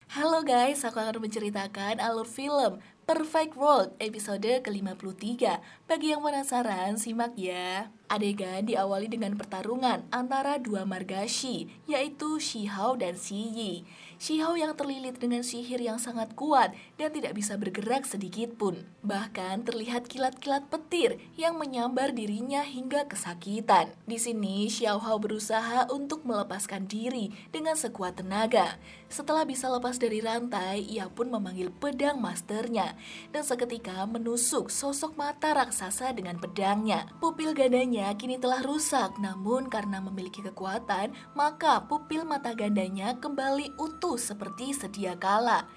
Halo guys, aku akan menceritakan alur film Perfect World episode ke-53. Bagi yang penasaran, simak ya. Adegan diawali dengan pertarungan antara dua margashi, yaitu Shihao dan Shiyi. Shihao yang terlilit dengan sihir yang sangat kuat dan tidak bisa bergerak sedikit pun. Bahkan terlihat kilat-kilat petir yang menyambar dirinya hingga kesakitan. Di sini, Xiaohao berusaha untuk melepaskan diri dengan sekuat tenaga. Setelah bisa lepas dari rantai, ia pun memanggil pedang masternya dan seketika menusuk sosok mata raksasa dengan pedangnya. Pupil gandanya kini telah rusak, namun karena memiliki kekuatan, maka pupil mata gandanya kembali utuh seperti sedia kala.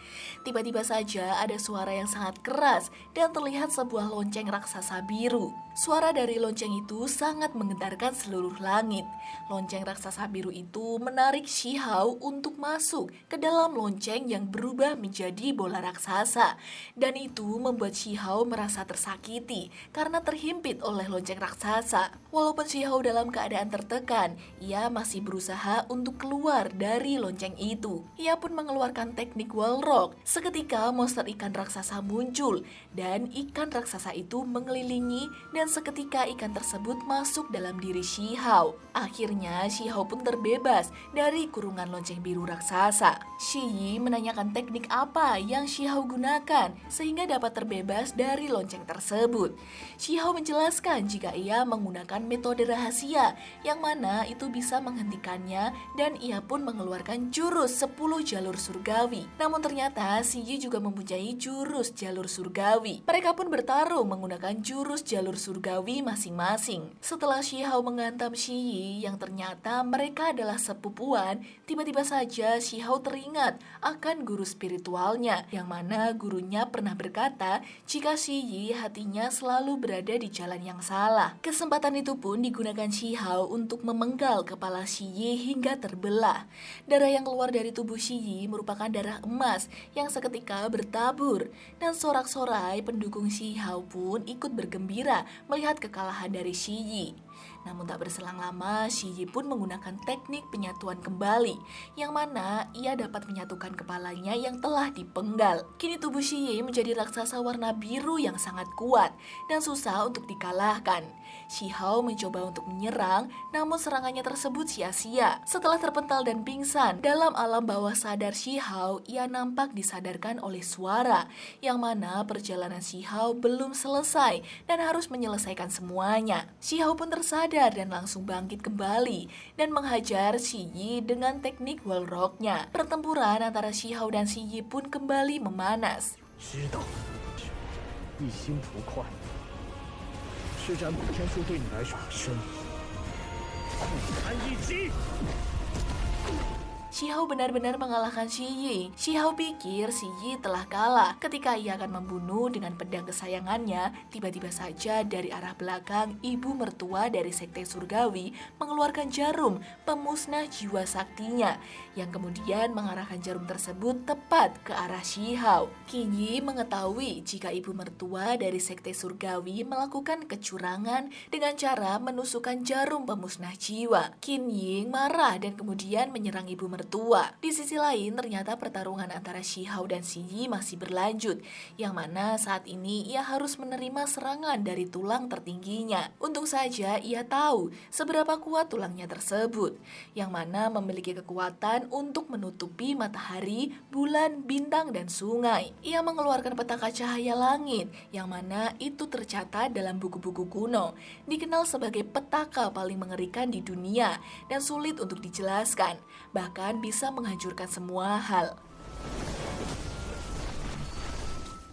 Tiba-tiba saja ada suara yang sangat keras dan terlihat sebuah lonceng raksasa biru. Suara dari lonceng itu sangat menggetarkan seluruh langit. Lonceng raksasa biru itu menarik Shihao untuk masuk ke dalam lonceng yang berubah menjadi bola raksasa. Dan itu membuat Shihao merasa tersakiti karena terhimpit oleh lonceng raksasa. Walaupun Shihao dalam keadaan tertekan, ia masih berusaha untuk keluar dari lonceng itu. Ia pun mengeluarkan teknik wall rock. Seketika monster ikan raksasa muncul dan ikan raksasa itu mengelilingi dan seketika ikan tersebut masuk dalam diri Shihao. Akhirnya Shihao pun terbebas dari kurungan lonceng biru raksasa. Shiyi menanyakan teknik apa yang Shihao gunakan sehingga dapat terbebas dari lonceng tersebut. Shihao menjelaskan jika ia menggunakan metode rahasia yang mana itu bisa menghentikannya dan ia pun mengeluarkan jurus 10 jalur surgawi. Namun ternyata Shiyi juga mempunyai jurus jalur surgawi. Mereka pun bertarung menggunakan jurus jalur surgawi masing-masing. Setelah Shihao menghantam Shiyi yang ternyata mereka adalah sepupuan, tiba-tiba saja Shihao teringat akan guru spiritualnya yang mana gurunya pernah berkata jika Shiyi hatinya selalu berada di jalan yang salah. Kesempatan itu pun digunakan Shihao untuk memenggal kepala Shiyi hingga terbelah. Darah yang keluar dari tubuh Shiyi merupakan darah emas yang seketika bertabur dan sorak-sorai pendukung Shihao pun ikut bergembira melihat kekalahan dari Shiyi. Namun tak berselang lama, Shiyi pun menggunakan teknik penyatuan kembali, yang mana ia dapat menyatukan kepalanya yang telah dipenggal. Kini tubuh Shiyi menjadi raksasa warna biru yang sangat kuat dan susah untuk dikalahkan. Shihao mencoba untuk menyerang, namun serangannya tersebut sia-sia. Setelah terpental dan pingsan, dalam alam bawah sadar Shihao, ia nampak disadarkan oleh suara, yang mana perjalanan Shihao belum selesai dan harus menyelesaikan semuanya. Shihao pun tersadar dan langsung bangkit kembali dan menghajar Shiyi dengan teknik wall rock-nya. Pertempuran antara Shihao dan Shiyi pun kembali memanas. 知道，一心图快，施展补天术对你来说生酷寒一击。 Shihao benar-benar mengalahkan Shiyi. Shihao pikir Shiyi telah kalah. Ketika ia akan membunuh dengan pedang kesayangannya, tiba-tiba saja dari arah belakang ibu mertua dari sekte surgawi mengeluarkan jarum pemusnah jiwa saktinya, yang kemudian mengarahkan jarum tersebut tepat ke arah Shihao. Qinyi mengetahui jika ibu mertua dari sekte surgawi melakukan kecurangan dengan cara menusukkan jarum pemusnah jiwa. Qinyi marah dan kemudian menyerang ibu mertua. Di sisi lain, ternyata pertarungan antara Shihao dan Shiyi masih berlanjut, yang mana saat ini ia harus menerima serangan dari tulang tertingginya. Untung saja ia tahu seberapa kuat tulangnya tersebut, yang mana memiliki kekuatan untuk menutupi matahari, bulan, bintang, dan sungai. Ia mengeluarkan petaka cahaya langit, yang mana itu tercatat dalam buku-buku kuno, dikenal sebagai petaka paling mengerikan di dunia dan sulit untuk dijelaskan, bahkan bisa menghancurkan semua hal.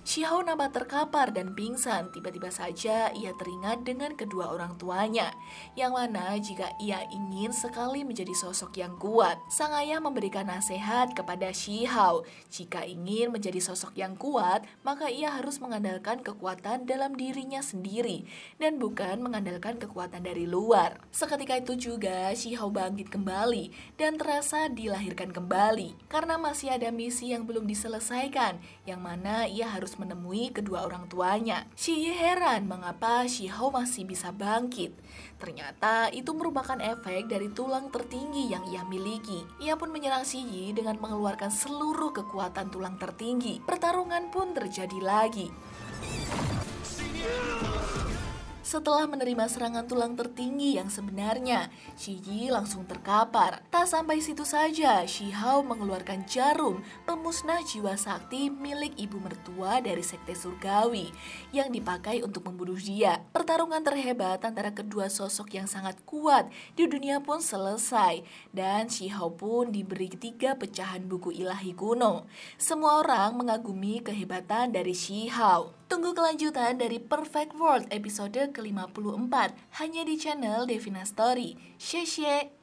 Shihao nampak terkapar dan pingsan. Tiba-tiba saja ia teringat dengan kedua orang tuanya, yang mana jika ia ingin sekali menjadi sosok yang kuat, sang ayah memberikan nasihat kepada Shihao. Jika ingin menjadi sosok yang kuat, maka ia harus mengandalkan kekuatan dalam dirinya sendiri dan bukan mengandalkan kekuatan dari luar. Seketika itu juga Shihao bangkit kembali dan terasa dilahirkan kembali karena masih ada misi yang belum diselesaikan, yang mana ia harus harus menemui kedua orang tuanya. Shi Yi heran mengapa Shi Hao masih bisa bangkit. Ternyata itu merupakan efek dari tulang tertinggi yang ia miliki. Ia pun menyerang Shi Yi dengan mengeluarkan seluruh kekuatan tulang tertinggi. Pertarungan pun terjadi lagi. Setelah menerima serangan tulang tertinggi yang sebenarnya, Shi Yi langsung terkapar. Tak sampai situ saja, Shi Hao mengeluarkan jarum pemusnah jiwa sakti milik ibu mertua dari sekte surgawi yang dipakai untuk membunuh dia. Pertarungan terhebat antara kedua sosok yang sangat kuat di dunia pun selesai, dan Shi Hao pun diberi 3 pecahan buku ilahi kuno. Semua orang mengagumi kehebatan dari Shi Hao. Tunggu kelanjutan dari Perfect World episode ke-54 hanya di channel Devina Story. Xie xie.